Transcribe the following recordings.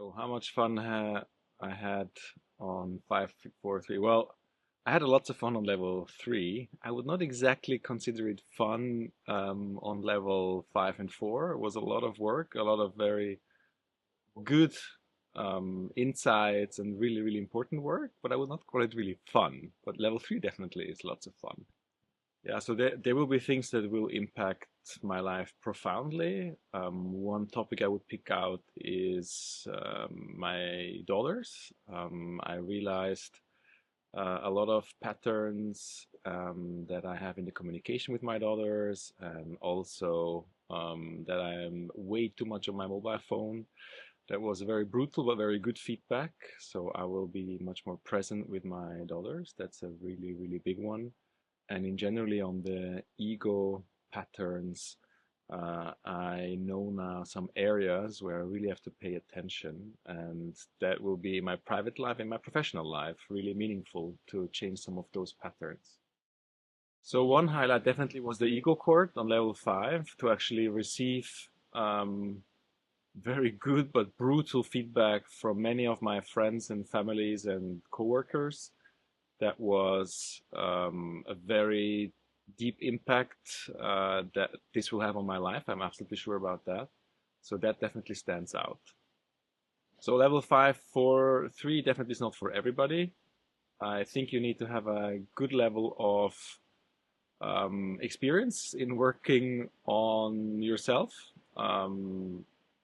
So how much fun I had on 543? Well, I had lots of fun on level 3. I would not exactly consider it fun on level 5 and 4. It was a lot of work, a lot of very good insights and really, really important work, but I would not call it really fun. But level 3 definitely is lots of fun. Yeah, so there will be things that will impact my life profoundly. One topic I would pick out is my daughters. I realized a lot of patterns that I have in the communication with my daughters, and also that I am way too much on my mobile phone. That was very brutal but very good feedback. So I will be much more present with my daughters. That's a really, really big one. And in generally on the ego patterns, I know now some areas where I really have to pay attention, and that will be my private life and my professional life, really meaningful to change some of those patterns. So one highlight definitely was the ego court on level 5 to actually receive very good but brutal feedback from many of my friends and families and coworkers. That was a very deep impact that this will have on my life. I'm absolutely sure about that. So that definitely stands out. So level 5, 4, 3 definitely is not for everybody. I think you need to have a good level of experience in working on yourself.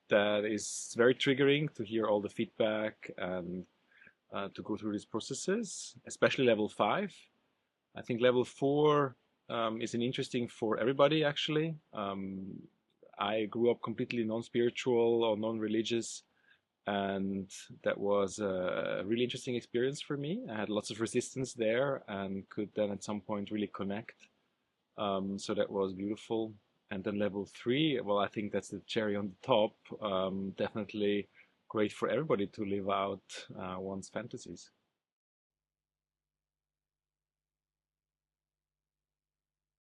That is very triggering to hear all the feedback and to go through these processes, especially level 5. I think level 4 is an interesting for everybody actually. I grew up completely non-spiritual or non-religious, and that was a really interesting experience for me. I had lots of resistance there and could then at some point really connect. So that was beautiful. And then level 3, well, I think that's the cherry on the top. Definitely great for everybody to live out one's fantasies.